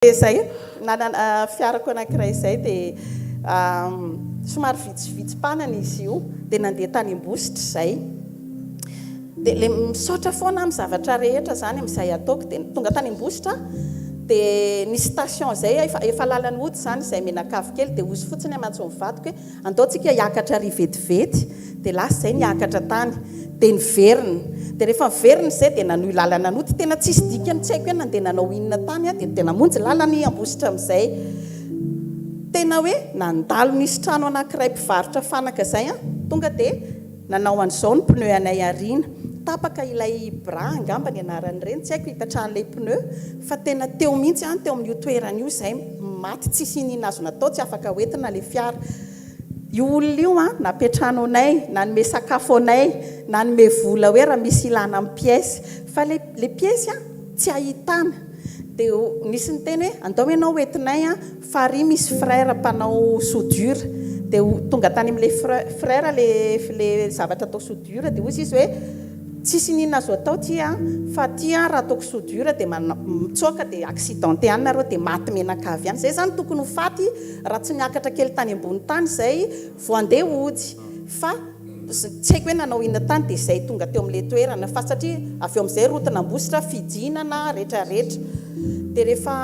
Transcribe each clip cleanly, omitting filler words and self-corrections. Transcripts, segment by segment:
Zay fiarako anankiray zay dia somary vitsivitsy-panana izy io dia nandeha tany Ambositra zay dia le misaotra foana amin'ny zavatra rehetra zany amin'izay ataoko dia tonga tany Ambositra dia ny station zay efa lalany ody zany izay menakavy kely dia ozy fotsiny amantsy mivadika hoe andaontsika hiakatra ry vetivety dia lasa zay niakatra tany dia niverina dia rehefa miverina zay dia nanohy lalana an'ody tena tsisy dikany tsy haiko hoe nandeha nanao inona tany dia tena monjy lalany Ambositra amin'izay tena hoe nandalo nisy trano anankiray mpivarotra fanaka zay tonga dia nanao an'izao ny pneu anay ariana tapaka ilay bra angamba ny anarany reny tsy haiko hipetrahan'ilay pneu fa tena teo mihitsy teo amin'io toerana io zay maty tsisy inina azo natao tsy afaka hoentina le fiara io olona io napetrano anay nanome sakafo anay nanome vola hoe raha misy ilana amin'ny pièce fa le pièce tsy ahitana dia nisy ny teny hoe andao ianao hoentinay fa ry misy frère mpanao soudure dia tonga tany amin'ilay frère le zavatra atao soudure dia ozy izy hoe tsisy inina azo atao fa raha ataoko soudure dia mitsoaka dia accidenté ihany nareo dia maty menakavy ihany zay zany tokony ho faty raha tsy miakatra kely tany ambony tany zay vao andeha ody fa tsy haiko hoe nanao inona tany dia zay tonga teo amin'ilay toerana fa satria avy eo amin'izay rotina Ambositra fidinana rehetrarehetra dia rehefa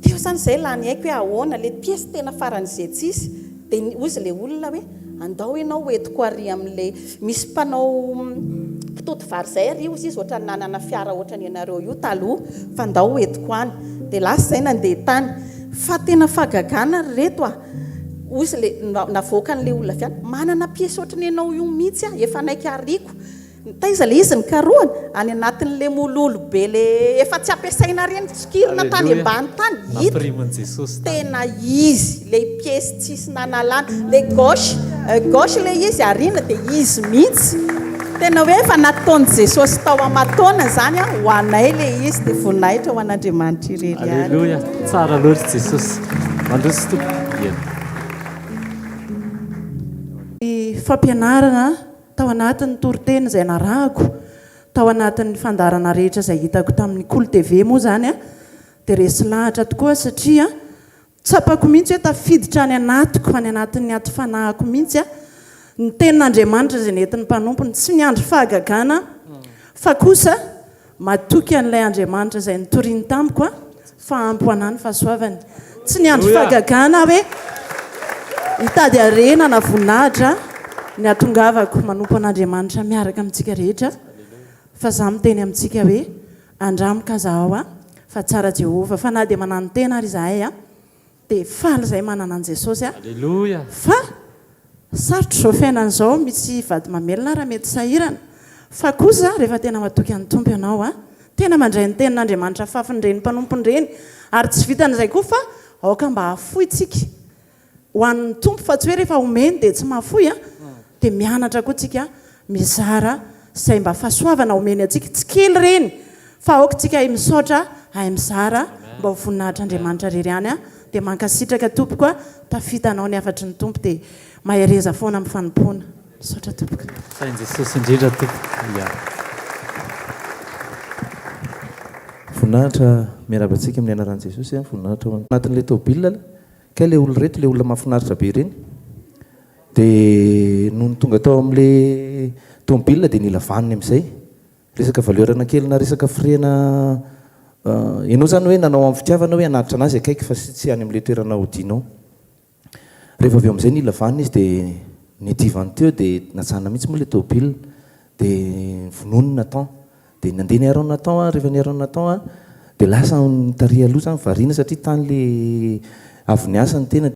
teo zany zay lany haiko hoe ahoana le pièce tena faran'izay tsisy dia ozy le olona hoe andao ianao hoentiko ary amin'ilay misy mpanao mpitoto vary zay ary ozy izy ohatra nanana fiara ohatra ny anareo io taloha fa andao hoentiko any dia lasa zay nandeha tany fa tena fagagana reto ozy le navoaka n'le olona fiana manana pièce ohatra ny ianao io mihitsy efa naiky ariko taiza le izy ny karohany any anatin'le mololo be le efa tsy ampiasaina reny tsokirina tany ambany tany hita tena izy le pièce tsisy nanalana le gauche le izy ariana dia izy mihitsy tena hoe efa nataon'i Jesosy tao amatona zany ho anay le izy dia voninahitra ho an'Andriamanitra irery Alleluia tsara loatra Jesosy mandroso tompoko fampianarana tao anatin'ny toriteny izay narahako tao anatin'ny fandarana rehetra izay hitako tamin'ny Cool TV moa zany dia resy lahatra tokoa satria tsapako mihitsy hoe tafiditra any anatiko any anatin'ny aty fanahako mihitsy ny tenin'Andriamanitra izay nentin'ny mpanompony tsy miandry fahagagana fa kosa matoky an'ilay Andriamanitra izay nitoriany tamiko fa ampy ho anany fahasoavany tsy niandry fahagagana hoe hitady arena na voninahitra ny atongavako manompo an'Andriamanitra miaraka amintsika rehetra fa za miteny amintsika hoe andramika zaho fa tsara Jehova fa na dia manano tena ary izahay dia faly izay manana an Jesosy Alleluia fa sarotro izao fiainan'izao misy vady mamelona raha mety sahirana fa kosa rehefa tena matoky an'ny tompo ianao tena mandray ny tenin'Andriamanitra fafiny reny mpanompony reny ary tsy vitan'izay koa fa aoka mba hafoy tsika ho an'ny tompo fa tsy hoe rehefa omeny dia tsy mahafoy dia mianatra koa tsika mizara izay mba fahasoavana omeny atsika tsy kely reny fa aoka tsika hay misaotra hay mizara mba ho voninahitr'Andriamanitra rery any dia mankasitraka tompoko tafitanao ny afatry ny tompo dia mahereza foana amin'ny fanompoana misaotra tompoko sain Jesosy indrindra tompoko voninahitra miarabantsika amin'ny anaran'i Jesosy voninahitra anatin'ilay tômôbila ka le olona reto le olona mahafinaritra be reny dia noho ny tonga tao amin'ilay tômôbila dia nila vaniny amin'izay resaka valeurana kely na resaka firena ianao zany hoe nanao amin'ny fitiavana hoe hanatitra anazy akaiky fa tsy any amin'ilay toerana hodianao rehefa avy eo amin'izay nila vaniny izy dia nidivany teo dia natsahana mihitsy moa ilay tômôbila dia vonony natao dia nandeha niarao natao rehefa niarao natao dia lasa nitariha aloha zany variana satria tany le avy niasa ny tena